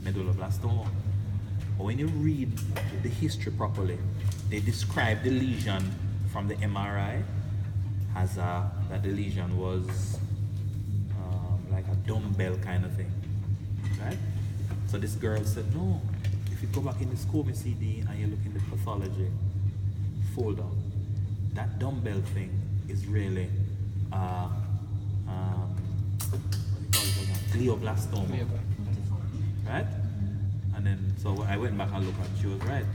medulloblastoma. But when you read the history properly, they describe the lesion from the MRI as that the lesion was like a dumbbell kind of thing, right? So this girl said, no, if you go back in the SCOBY CD and you look in the pathology folder, that dumbbell thing is really glioblastoma, right? And then so I went back and looked and she was right.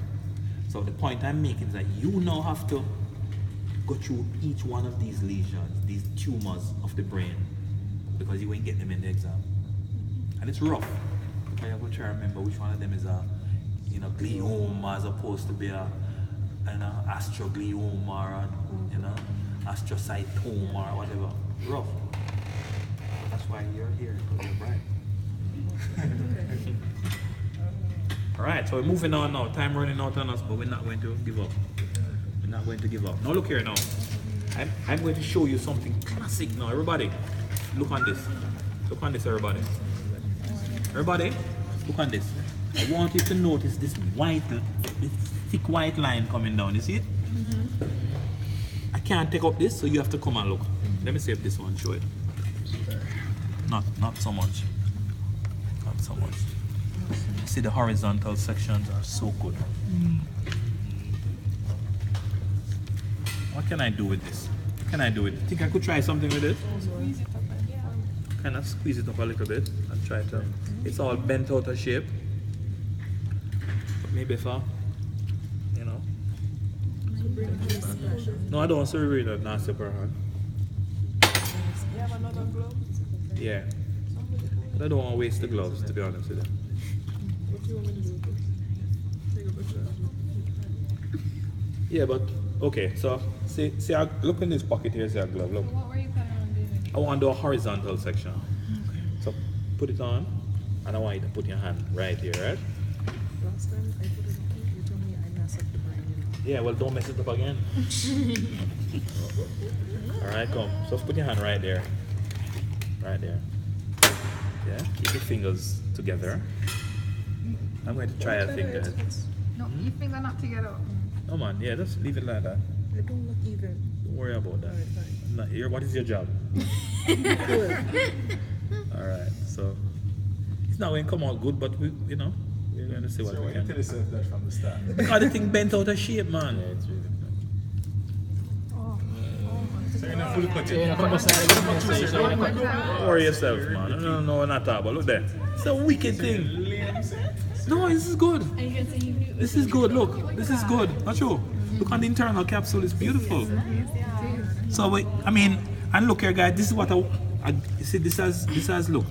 So the point I'm making is that you now have to go through each one of these lesions, these tumors of the brain, because you won't get them in the exam. And it's rough. I have to try to remember which one of them is a glioma as opposed to be an astroglioma or astrocytoma or whatever. Rough. That's why you're here, because you're bright. Alright, so we're moving on now. Time running out on us, but we're not going to give up. We're not going to give up. Now look here now. I'm going to show you something classic now. Everybody, look on this. Look on this, everybody. Everybody, look on this. I want you to notice this thick white line coming down. You see it? I can't take up this, so you have to come and look. Let me see if this one show it. Not so much. Not so much. See, the horizontal sections are so good. What can I do with this? What can I do with it? Think I could try something with it? Kind of squeeze it up a little bit and try to. It's all bent out of shape. But maybe if I, No, I don't want to read that nasty per hand. You have another glove? Yeah. But I don't want to waste the gloves, to be honest with you. What do you want me to do with this? Take a picture. Yeah, but okay, so see, look in this pocket here, see a glove, look. What were you planning on doing? I want to do a horizontal section. Okay. So put it on, and I want you to put your hand right here, right? Last time I put it on, you told me I messed up the brain. Yeah, well, don't mess it up again. Alright, come. So put your hand right there. Right there. Yeah, keep your fingers together. I'm going to try a finger. No, your fingers are not together. No man, yeah, just leave it like that. They don't look even. Don't worry about that. Alright, fine. I'm not here. What is your job? Alright, so it's not going to come out good, but we're going to see what we can. Tell yourself that from the start. Because the thing bent out of shape, man. Yeah, it's really Oh. so you're not fully cut Yeah, it. come aside. Don't worry yourself, man. No, not that, but look there. It's a wicked thing. No, this is good. This is good. Look, this is good. Not true. Look on the internal capsule. It's beautiful. So and look here, guys. This is what I see. This has look.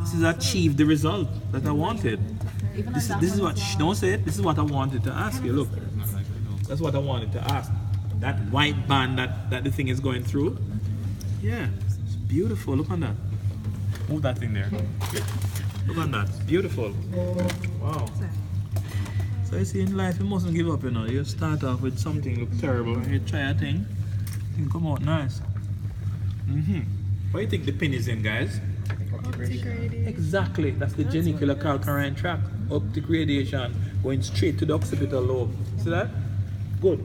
This has achieved the result that I wanted. This is what. Don't say it. This is what I wanted to ask you. Look, that's what I wanted to ask. That white band that the thing is going through. Yeah, it's beautiful. Look on that. Move that thing there. Look on that. Beautiful. Wow. So you see, in life, you mustn't give up, You start off with something look terrible, and you try a thing, it come out nice. What do you think the pin is in, guys? Exactly. That's the genicular calcarine tract. Optic radiation going straight to the occipital lobe. See that? Good.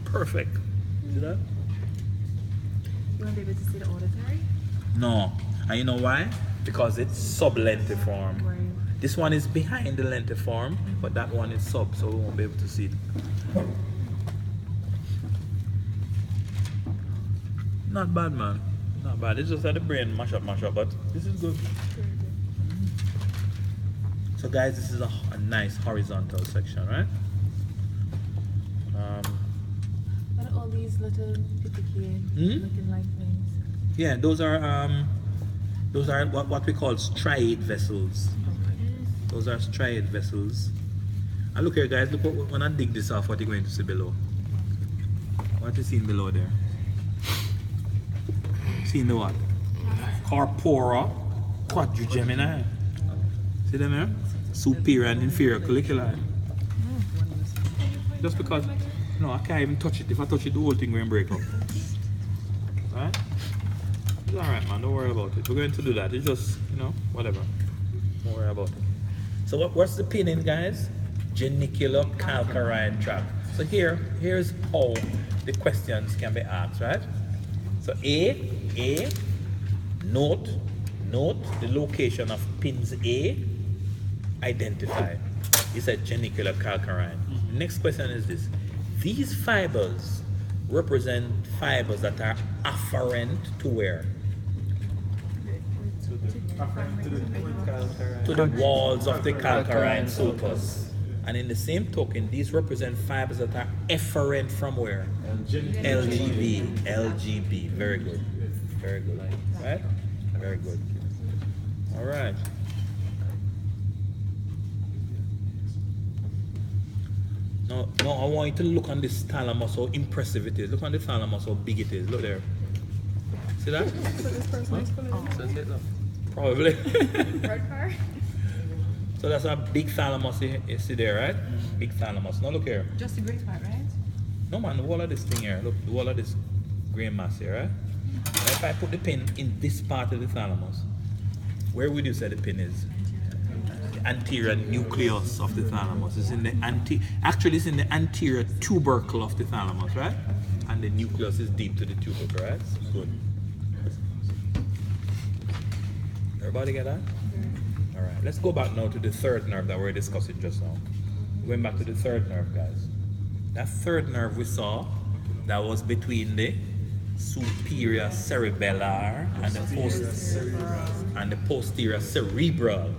Perfect. See that? You want to be able to see the auditory? No. And you know why? Because it's sublentiform. Right. This one is behind the lentiform, but that one is sub, so we won't be able to see it. Not bad, man. Not bad. It's just that the brain mash up, but this is good. So guys, this is a nice horizontal section, right? What are all these little piticky looking like things? Yeah, those are what we call striate vessels. Those are striate vessels. And look here, guys. Look when I dig this off, what you're going to see below. What you seeing below there? Seeing the what? Corpora quadrigemini. See them here? Superior and inferior colliculi. Just because, I can't even touch it. If I touch it, the whole thing will break up. Right? It's alright, man. Don't worry about it. We're going to do that. It's just, whatever. Don't worry about it. So what's the pinning, guys? Geniculocalcarine tract. So here's how the questions can be asked, right? So A, note the location of pins A, identify. He said geniculocalcarine. Next question is this. These fibers represent fibers that are afferent to where? To the walls of the calcarine sulcus. And in the same token, these represent fibers that are efferent from where? LGB. Very good. Very good. Right? Very good. All right. Now I want you to look on this thalamus, how impressive it is. Look on the thalamus, how big it is. Look there. See that? So this person is pulling. Probably. Red car? So that's a big thalamus you see there, right? Big thalamus. Now look here. Just a great part, right? No man, the wall of this thing here. Look, the wall of this grain mass here, right? And if I put the pin in this part of the thalamus, where would you say the pin is? The anterior nucleus of the thalamus. It's in the actually it's in the anterior tubercle of the thalamus, right? And the nucleus is deep to the tubercle, right? Good. Everybody get that? All right, let's go back now to the third nerve that we were discussing just now. Going back to the third nerve, guys. That third nerve we saw, that was between the superior cerebellar and the posterior cerebral.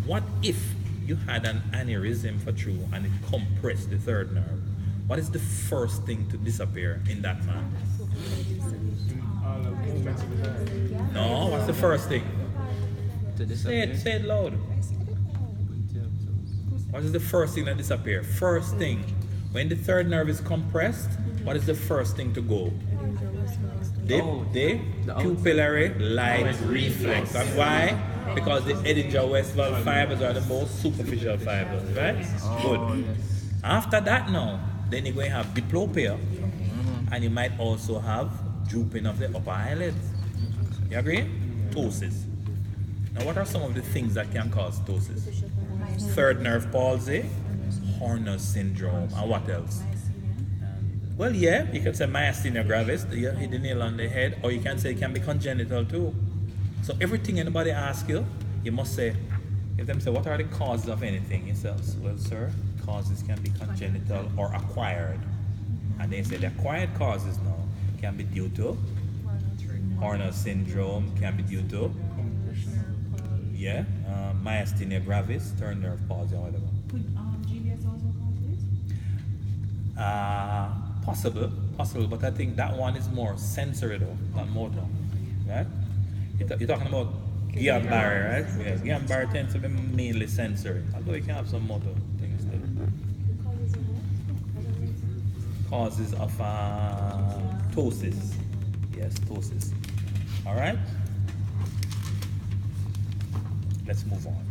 What if you had an aneurysm for true and it compressed the third nerve? What is the first thing to disappear in that man? No, what's the first thing? Say it loud. What is the first thing that disappears? First thing. When the third nerve is compressed, what is the first thing to go? The pupillary light reflex. And why? Because the Edinger-Westphal fibers are the most superficial fibers, right? Good. After that now, then you're going to have diplopia, and you might also have drooping of the upper eyelids. You agree? Ptosis. Now, what are some of the things that can cause ptosis? Third nerve palsy, Horner syndrome, and what else? Well, yeah, you can say myasthenia gravis, you hit the nail on the head, or you can say it can be congenital too. So everything anybody asks you, you must say, if them say, what are the causes of anything? You say, well, sir, causes can be congenital or acquired. And they say the acquired causes now can be due to Horner syndrome, can be due to myasthenia gravis, third nerve palsy, or whatever. Could GBS also cause this? Possible, but I think that one is more sensory though, not motor, right? You're talking about Guillain-Barré, right? Yes, Guillain-Barré tends to be mainly sensory, although you can have some motor things too. Causes of ptosis. Yes, ptosis. All right? Let's move on.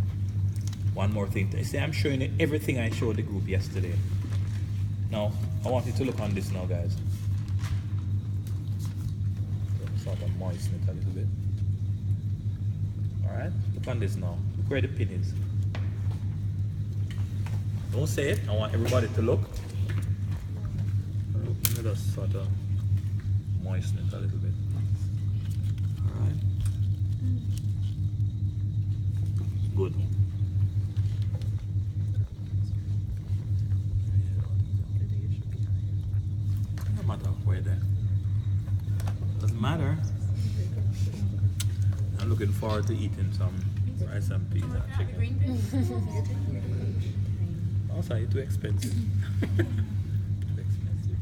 One more thing. See, I'm showing you everything I showed the group yesterday. Now, I want you to look on this now, guys. Sort of moisten it a little bit. Alright? Look on this now. Look where the pin is. Don't say it. I want everybody to look. Let me just sort of moisten it a little bit. Alright? Good. No matter where that. Doesn't matter. I'm looking forward to eating some rice and peas and chicken. Also, it's too expensive. Too expensive.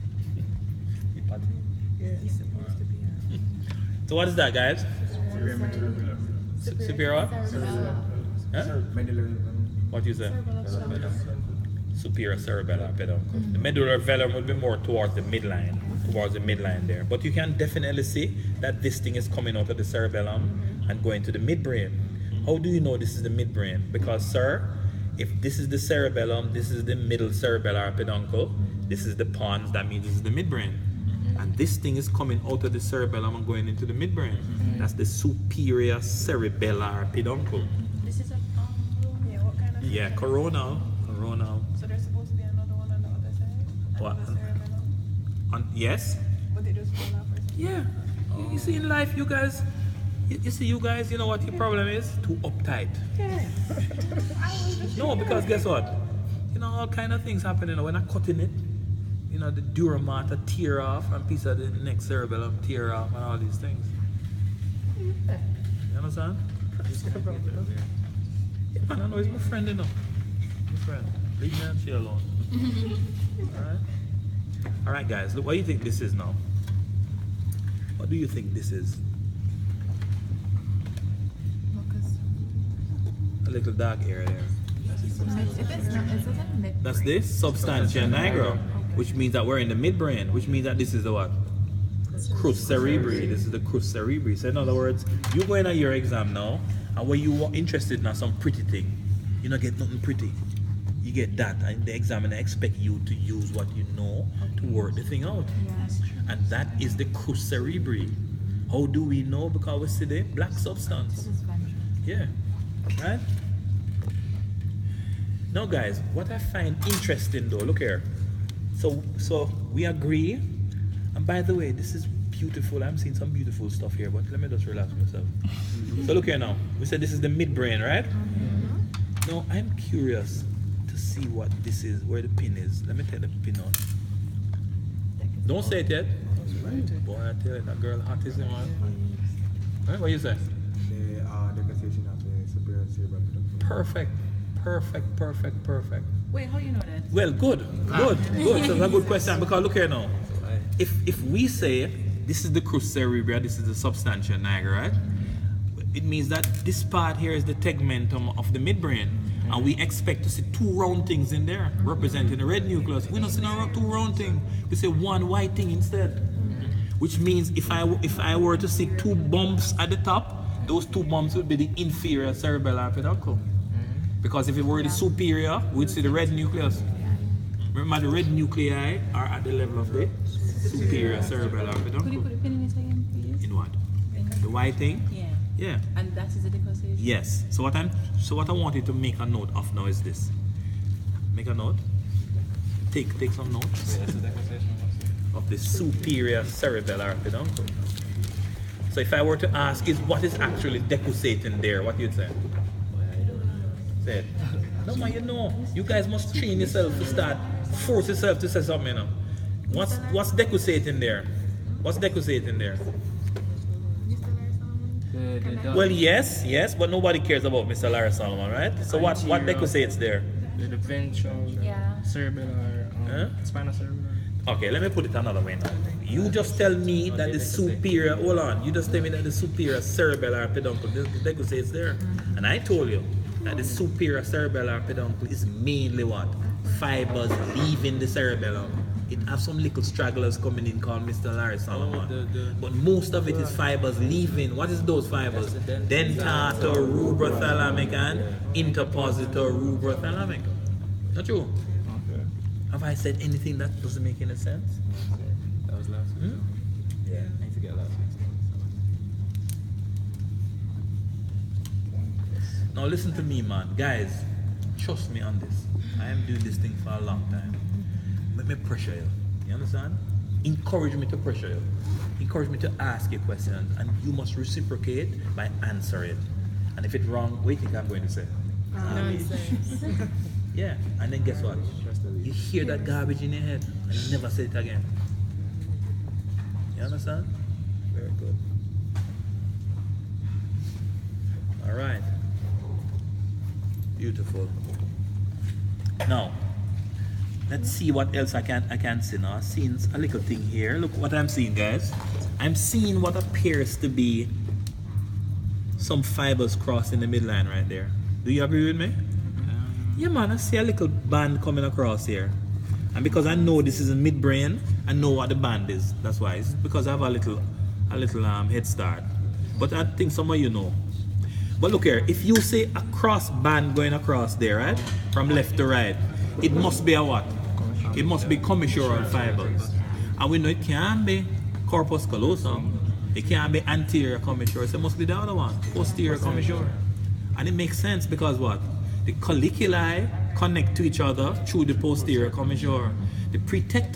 So what is that, guys? Superior? Huh? What you say? Superior cerebellar peduncle. The medullary velum would be more towards the midline, there. But you can definitely see that this thing is coming out of the cerebellum and going to the midbrain. How do you know this is the midbrain? Because, sir, if this is the cerebellum, this is the middle cerebellar peduncle, this is the pons, that means this is the midbrain. And this thing is coming out of the cerebellum and going into the midbrain. That's the superior cerebellar peduncle. This is a Yeah, coronal. So there's supposed to be another one on the other side? What? Another cerebellum? Yes? But they just fall off or something? Yeah. You see in life, you guys, you know what your problem is? Too uptight. No, because guess what? You know, all kind of things happen, you know, when I'm cutting it, you know, the dura mater tear off and piece of the next cerebellum tear off and all these things. You understand? Yeah, man, I know he's my friend, you know. My friend. Leave me and she alone. Alright? Alright guys, look, what do you think this is now? What do you think this is? A little dark area there. That's this substantia nigra, which means that we're in the midbrain, which means that this is the what? Crus cerebri. This is the crus cerebri. So in other words, you go in at your exam now, and when you are interested in some pretty thing, you don't get nothing pretty. You get that, and the examiner expect you to use what you know to work the thing out. And that is the crus cerebri. How do we know? Because we see the black substance. Yeah. Right? Now guys, what I find interesting though, look here. So we agree. And by the way, this is beautiful. I'm seeing some beautiful stuff here, but let me just relax myself. So look here now. We said this is the midbrain, right? Now I'm curious to see what this is, where the pin is. Let me take the pin out. Don't say it yet. Boy, I tell you, that girl hot is in man. Right? What you say? The decussation of the superior cerebral peduncle. Perfect. Wait, how you know that? Well, good. So that's a good question, because look here now. If we say this is the crus cerebri, this is the substantia nigra, right? It means that this part here is the tegmentum of the midbrain, and we expect to see two round things in there representing the red nucleus. We don't see no two round thing. We see one white thing instead, which means if I were to see two bumps at the top, those two bumps would be the inferior cerebellar peduncle. Because if it were the superior, we'd see the red nucleus. Remember, the red nuclei are at the level of the superior cerebellar peduncle. Could you put a pin in it again, please? In what? The white thing? Yeah. Yeah. And that is the decussation? Yes. So what I want you to make a note of now is this. Make a note. Take some notes of the superior cerebellar peduncle. So if I were to ask, what is actually decussating there? What you'd say? Say it. No man, you know. You guys must train yourself to start, force yourself to say something, you know. What's decussating there? What's decussating there? Well, yes, but nobody cares about Mr. Larry Solomon, right? So what decussates there? The ventral, cerebellar, spinal cerebellar. Okay, let me put it another way now. You just tell me that the superior, hold on, you just tell me that the superior cerebellar peduncle, the decussates there. And I told you that the superior cerebellar peduncle is mainly what? Fibers leaving the cerebellum. It has some little stragglers coming in called Mr. Larry Solomon. But most of it is fibers leaving. What is those fibers? Dentator, rubrothalamic, and interpositor rubrothalamic. Not true? Have I said anything that doesn't make any sense? That was last week. Yeah, I need to get last week. Now listen to me, man. Guys, trust me on this. I am doing this thing for a long time. Let me pressure you. You understand? Encourage me to pressure you. Encourage me to ask you questions, and you must reciprocate by answering. And if it's wrong, what do you think I'm going to say? Nonsense. Yeah, and then guess what? You hear that garbage in your head and you never say it again. You understand? Very good. All right. Beautiful. Now, let's see what else I can see now. I'm seeing a little thing here. Look what I'm seeing, guys. I'm seeing what appears to be some fibers crossing the midline right there. Do you agree with me? Yeah, man, I see a little band coming across here. And because I know this is a midbrain, I know what the band is. That's why. It's because I have a little head start. But I think some of you know. But look here, if you see a cross band going across there, right? From left to right, it must be a what? It must be commissural fibers. And we know it can't be corpus callosum. It can't be anterior commissural. So it must be the other one, posterior commissural. And it makes sense because what? The colliculi connect to each other through the posterior commissure. The pretector